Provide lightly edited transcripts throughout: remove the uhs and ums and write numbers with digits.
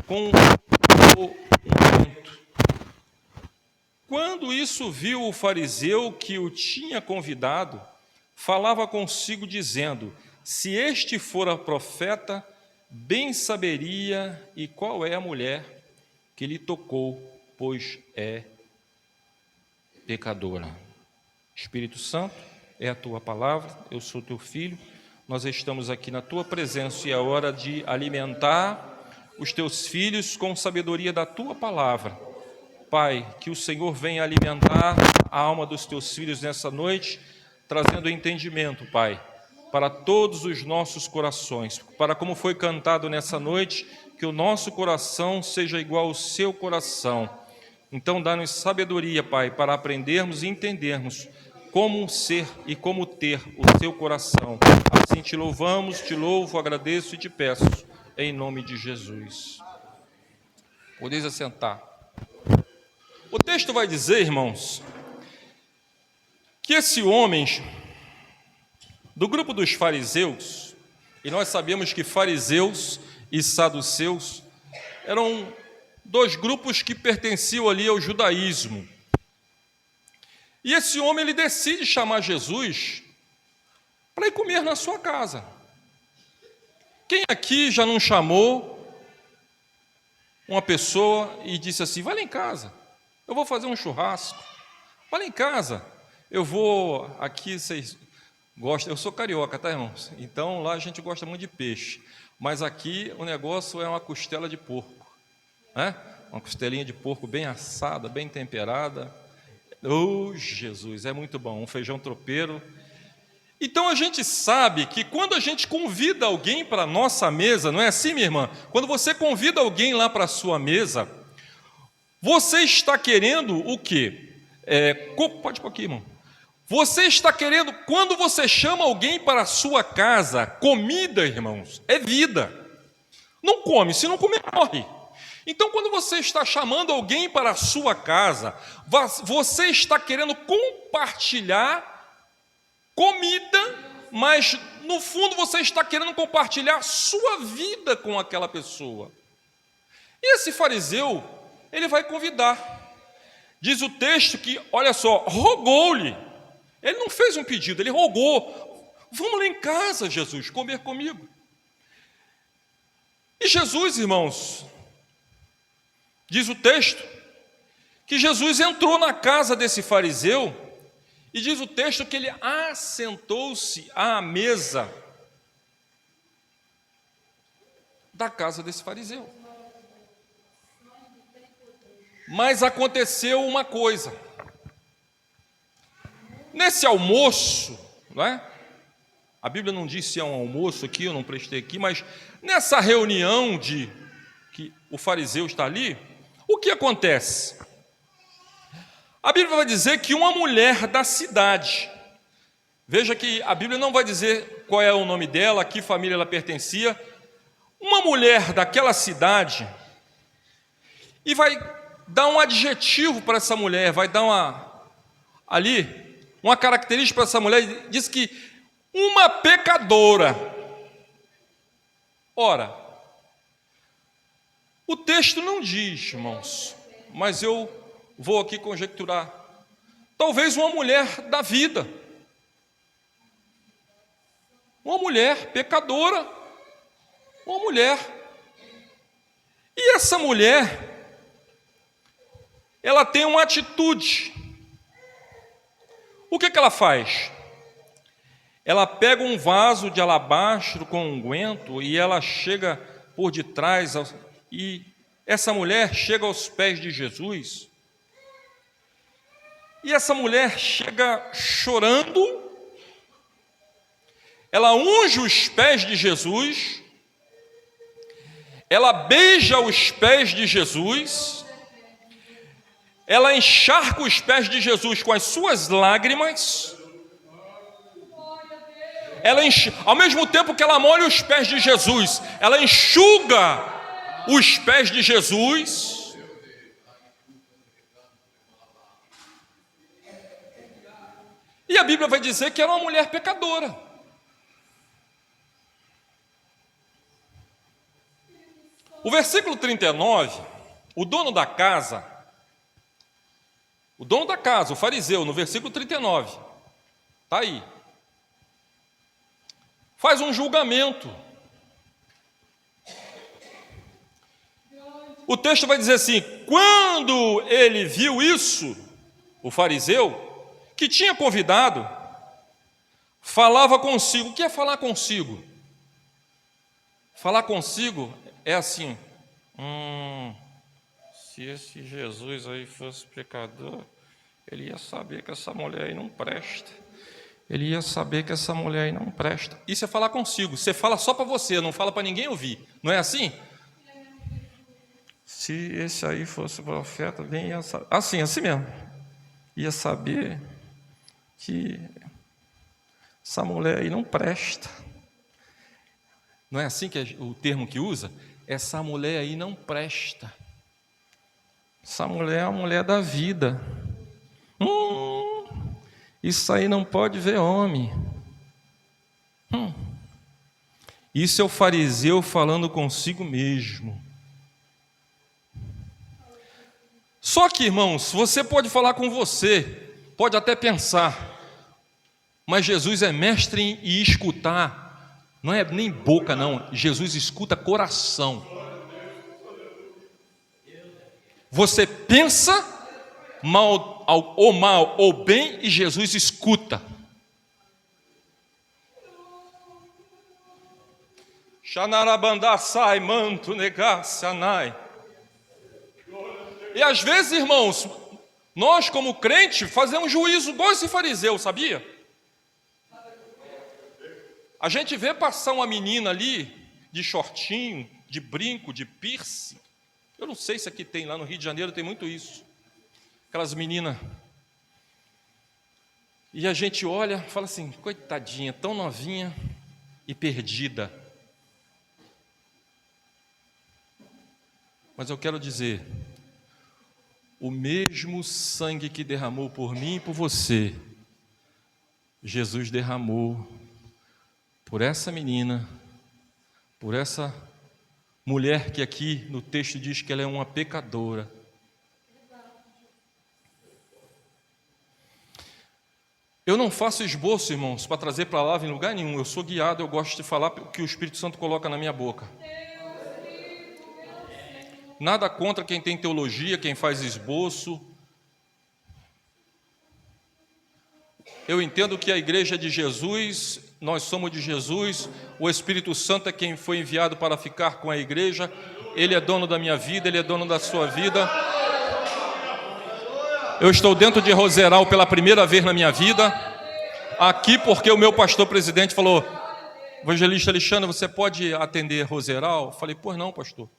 com o unguento. Quando isso viu o fariseu que o tinha convidado, falava consigo dizendo: se este fora profeta, bem saberia e qual é a mulher que lhe tocou, pois é pecadora. Espírito Santo, é a tua palavra, eu sou teu filho, nós estamos aqui na tua presença e é hora de alimentar os teus filhos com sabedoria da tua palavra. Pai, que o Senhor venha alimentar a alma dos teus filhos nessa noite, trazendo entendimento, Pai, para todos os nossos corações, para como foi cantado nessa noite, que o nosso coração seja igual ao seu coração. Então, dá-nos sabedoria, Pai, para aprendermos e entendermos como ser e como ter o seu coração. Assim te louvamos, te louvo, agradeço e te peço, em nome de Jesus. Podeis assentar. O texto vai dizer, irmãos, que esse homem, do grupo dos fariseus, e nós sabemos que fariseus e saduceus eram dois grupos que pertenciam ali ao judaísmo. E esse homem, ele decide chamar Jesus para ir comer na sua casa. Quem aqui já não chamou uma pessoa e disse assim: vai lá em casa, eu vou fazer um churrasco, vai lá em casa, eu vou, aqui vocês gostam, eu sou carioca, tá, irmãos? Então lá a gente gosta muito de peixe, mas aqui o negócio é uma costela de porco, né? Uma costelinha de porco bem assada, bem temperada. Oh, Jesus, é muito bom, um feijão tropeiro. Então a gente sabe que quando a gente convida alguém para a nossa mesa, não é assim, minha irmã? Quando você convida alguém lá para a sua mesa, você está querendo o quê? Pode pôr aqui, irmão. Você está querendo, quando você chama alguém para a sua casa, comida, irmãos, é vida. Não come, se não comer, morre. Então, quando você está chamando alguém para a sua casa, você está querendo compartilhar comida, mas no fundo você está querendo compartilhar sua vida com aquela pessoa. E esse fariseu, ele vai convidar. Diz o texto que, olha só, rogou-lhe. Ele não fez um pedido, ele rogou: vamos lá em casa, Jesus, comer comigo. E Jesus, irmãos, diz o texto que Jesus entrou na casa desse fariseu e diz o texto que ele assentou-se à mesa da casa desse fariseu. Mas aconteceu uma coisa. Nesse almoço, não é? A Bíblia não diz se é um almoço aqui, eu não prestei aqui, mas nessa reunião de que o fariseu está ali, o que acontece? A Bíblia vai dizer que uma mulher da cidade, veja que a Bíblia não vai dizer qual é o nome dela, a que família ela pertencia, uma mulher daquela cidade, e vai dar um adjetivo para essa mulher, vai dar uma característica para essa mulher, diz que uma pecadora. Ora, o texto não diz, irmãos, mas eu vou aqui conjecturar. Talvez uma mulher da vida. Uma mulher pecadora. Uma mulher. E essa mulher, ela tem uma atitude. O que ela faz? Ela pega um vaso de alabastro com unguento e ela chega por detrás, e essa mulher chega aos pés de Jesus. E essa mulher chega chorando, ela unge os pés de Jesus, ela beija os pés de Jesus, ela encharca os pés de Jesus com as suas lágrimas, ao mesmo tempo que ela molha os pés de Jesus, ela enxuga os pés de Jesus. E a Bíblia vai dizer que era uma mulher pecadora. O versículo 39, o dono da casa, o fariseu, no versículo 39, está aí, faz um julgamento. O texto vai dizer assim: quando ele viu isso, o fariseu, que tinha convidado, falava consigo. O que é falar consigo? Falar consigo é assim: se esse Jesus aí fosse pecador, ele ia saber que essa mulher aí não presta. Ele ia saber que essa mulher aí não presta. Isso é falar consigo. Você fala só para você, não fala para ninguém ouvir. Não é assim? Se esse aí fosse profeta, bem ia saber. Assim mesmo. Ia saber que essa mulher aí não presta. Não é assim que é o termo que usa? Essa mulher aí não presta. Essa mulher é a mulher da vida. Isso aí não pode ver homem. Isso é o fariseu falando consigo mesmo. Só que, irmãos, você pode falar com você, pode até pensar, mas Jesus é mestre em escutar. Não é nem boca, não. Jesus escuta coração. Você pensa mal ou bem, e Jesus escuta. Xanarabandasai manto negasanai. E às vezes, irmãos, nós como crente fazemos juízo igual esse fariseu, sabia? A gente vê passar uma menina ali, de shortinho, de brinco, de piercing. Eu não sei se aqui tem, lá no Rio de Janeiro tem muito isso. Aquelas meninas. E a gente olha e fala assim: coitadinha, tão novinha e perdida. Mas eu quero dizer, o mesmo sangue que derramou por mim e por você, Jesus derramou por essa menina, por essa mulher que aqui no texto diz que ela é uma pecadora. Eu não faço esboço, irmãos, para trazer palavra em lugar nenhum. Eu sou guiado, eu gosto de falar o que o Espírito Santo coloca na minha boca. Nada contra quem tem teologia, quem faz esboço. Eu entendo que a igreja é de Jesus, nós somos de Jesus, o Espírito Santo é quem foi enviado para ficar com a igreja, Ele é dono da minha vida, Ele é dono da sua vida. Eu estou dentro de Roseral pela primeira vez na minha vida, aqui porque o meu pastor presidente falou: evangelista Alexandre, você pode atender Roseral? Eu falei: pois não, pastor.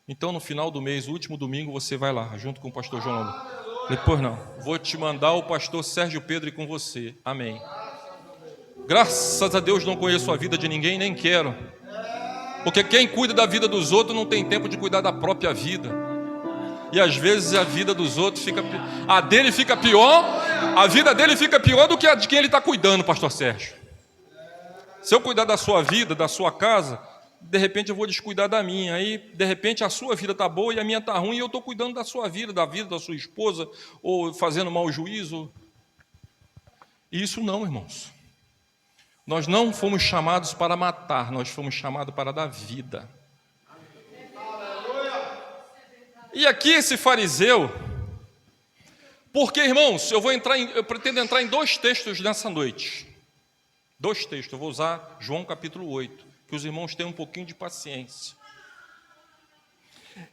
Então, no final do mês, o último domingo, você vai lá, junto com o pastor João Lombo. Depois não, vou te mandar o pastor Sérgio Pedro e com você. Amém. Graças a Deus não conheço a vida de ninguém, nem quero. Porque quem cuida da vida dos outros não tem tempo de cuidar da própria vida. E às vezes a vida dos outros fica... a dele fica pior, a vida dele fica pior do que a de quem ele está cuidando, pastor Sérgio. Se eu cuidar da sua vida, da sua casa, de repente eu vou descuidar da minha, aí de repente a sua vida está boa e a minha está ruim, e eu estou cuidando da sua vida da sua esposa, ou fazendo mau juízo. E isso não, irmãos. Nós não fomos chamados para matar, nós fomos chamados para dar vida. E aqui esse fariseu, porque, irmãos, eu pretendo entrar em 2 textos nessa noite. 2 textos, eu vou usar João capítulo 8. Que os irmãos tenham um pouquinho de paciência.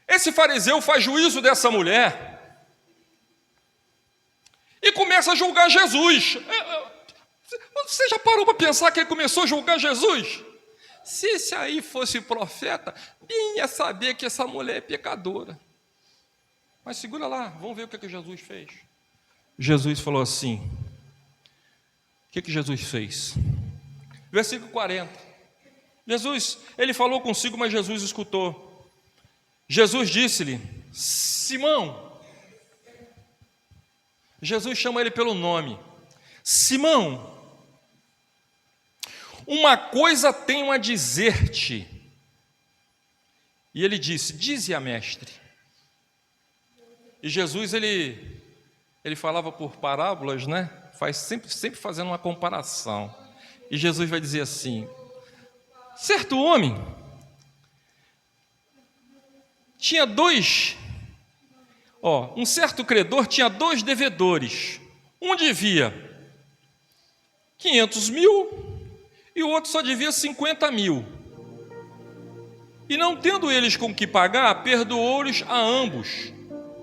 Esse fariseu faz juízo dessa mulher e começa a julgar Jesus. Você já parou para pensar que ele começou a julgar Jesus? Se esse aí fosse profeta, bem ia saber que essa mulher é pecadora. Mas segura lá, vamos ver o que Jesus fez. Jesus falou assim: o que Jesus fez? Versículo 40. Jesus, ele falou consigo, mas Jesus escutou. Jesus disse-lhe: Simão. Jesus chama ele pelo nome. Simão, uma coisa tenho a dizer-te. E ele disse: dize-a, mestre. E Jesus, ele falava por parábolas, né? Sempre fazendo uma comparação. E Jesus vai dizer assim: certo homem tinha um certo credor tinha 2 devedores. Um devia 500 mil e o outro só devia 50 mil. E não tendo eles com que pagar, perdoou-lhes a ambos.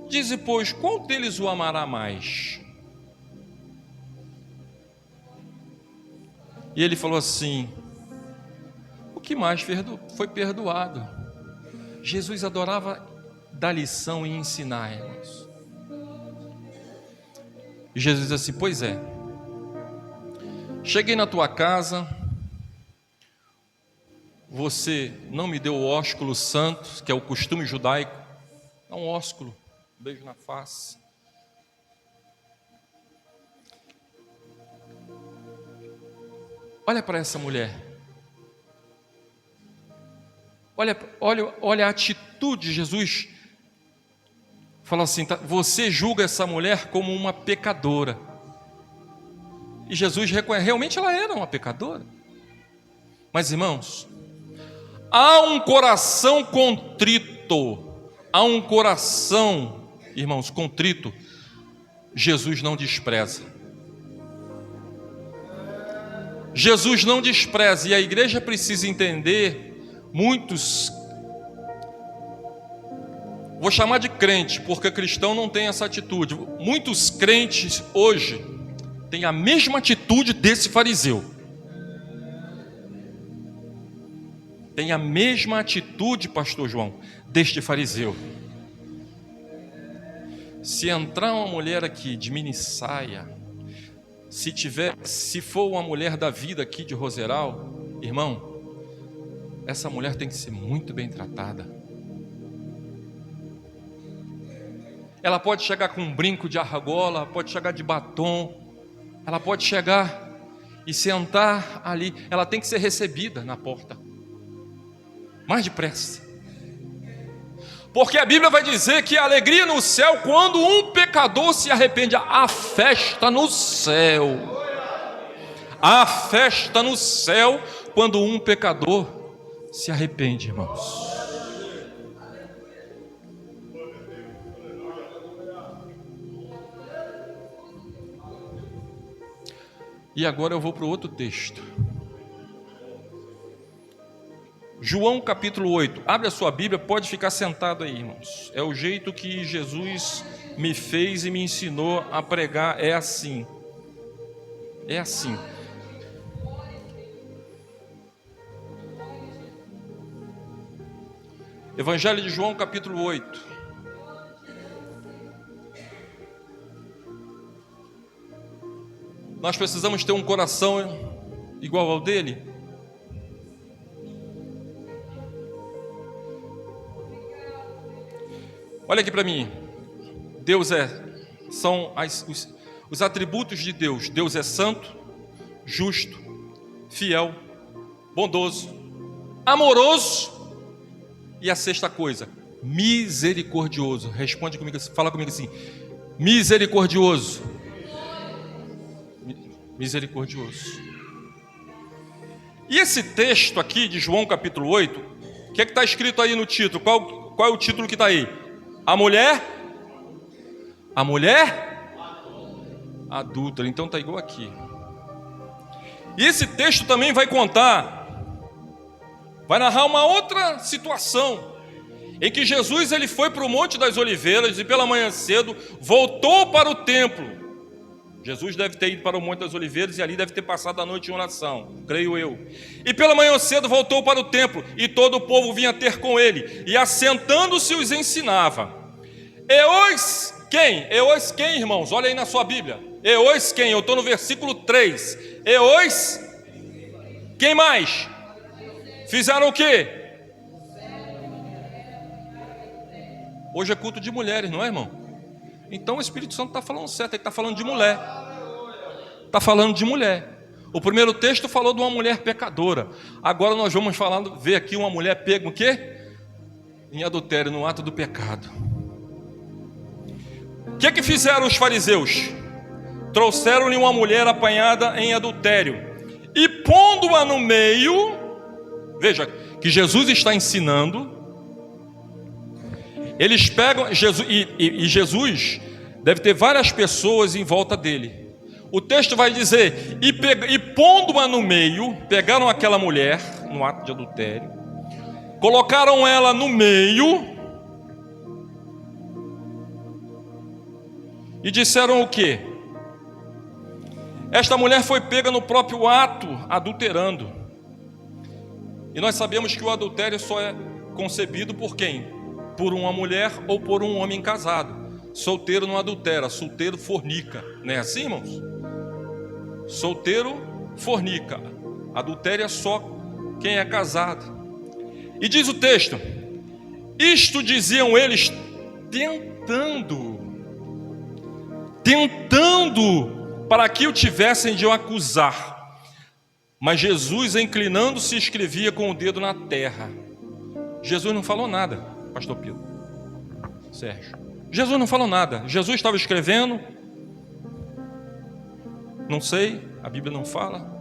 Dize, pois, qual deles o amará mais? E ele falou assim: o que mais foi perdoado. Jesus adorava dar lição e ensinar, irmãos. E Jesus disse assim: pois é, cheguei na tua casa, você não me deu o ósculo santo, que é o costume judaico. Dá um ósculo, um beijo na face. Olha para essa mulher. Olha a atitude de Jesus. Fala assim: você julga essa mulher como uma pecadora. E Jesus reconhece, realmente ela era uma pecadora. Mas, irmãos, há um coração contrito, há um coração, irmãos, contrito, Jesus não despreza. Jesus não despreza, e a igreja precisa entender. Muitos, vou chamar de crente, porque cristão não tem essa atitude. Muitos crentes hoje têm a mesma atitude desse fariseu. Tem a mesma atitude, pastor João, deste fariseu. Se entrar uma mulher aqui de mini saia, se for uma mulher da vida aqui de Roseral, irmão, essa mulher tem que ser muito bem tratada. Ela pode chegar com um brinco de argola, pode chegar de batom, ela pode chegar e sentar ali, ela tem que ser recebida na porta, mais depressa. Porque a Bíblia vai dizer que a alegria no céu quando um pecador se arrepende. A festa no céu. A festa no céu quando um pecador se arrepende, irmãos. E agora eu vou para o outro texto. João capítulo 8. Abre a sua Bíblia, pode ficar sentado aí, irmãos. É o jeito que Jesus me fez e me ensinou a pregar. É assim. É assim. Evangelho de João capítulo 8. Nós precisamos ter um coração igual ao dele. Olha aqui para mim. Deus são os atributos de Deus. Deus é santo, justo, fiel, bondoso, amoroso. E a sexta coisa, misericordioso. Responde comigo, fala comigo assim: misericordioso. Misericordioso. E esse texto aqui de João capítulo 8, o que é que está escrito aí no título? Qual é o título que está aí? A mulher adúltera. Então está igual aqui. E esse texto também vai narrar uma outra situação, em que Jesus ele foi para o Monte das Oliveiras e pela manhã cedo voltou para o templo. Jesus deve ter ido para o Monte das Oliveiras e ali deve ter passado a noite em oração, creio eu. E pela manhã cedo voltou para o templo e todo o povo vinha ter com ele e assentando-se os ensinava. Eis quem? Eis quem, irmãos? Olha aí na sua Bíblia. Eis quem? Eu estou no versículo 3. Eis quem mais? Fizeram o quê? Hoje é culto de mulheres, não é, irmão? Então o Espírito Santo está falando certo, ele está falando de mulher. Está falando de mulher. O primeiro texto falou de uma mulher pecadora. Agora nós vamos ver aqui uma mulher pega o quê? em adultério, no ato do pecado. O que fizeram os fariseus? Trouxeram-lhe uma mulher apanhada em adultério e pondo-a no meio, veja que Jesus está ensinando, eles pegam Jesus, e Jesus deve ter várias pessoas em volta dele. O texto vai dizer, e pondo-a no meio, pegaram aquela mulher no ato de adultério, colocaram ela no meio e disseram o quê? Esta mulher foi pega no próprio ato, adulterando. E nós sabemos que o adultério só é concebido por quem? Por uma mulher ou por um homem casado. Solteiro não adultera, solteiro fornica. Não é assim, irmãos? Solteiro fornica. Adultério é só quem é casado. E diz o texto: isto diziam eles tentando para que o tivessem de o acusar. Mas Jesus, inclinando-se, escrevia com o dedo na terra. Jesus não falou nada, pastor Pedro, Sérgio. Jesus não falou nada. Jesus estava escrevendo. Não sei, a Bíblia não fala.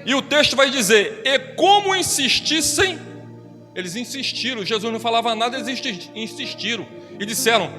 E o texto vai dizer, e como insistissem, eles insistiram. Jesus não falava nada, eles insistiram. E disseram,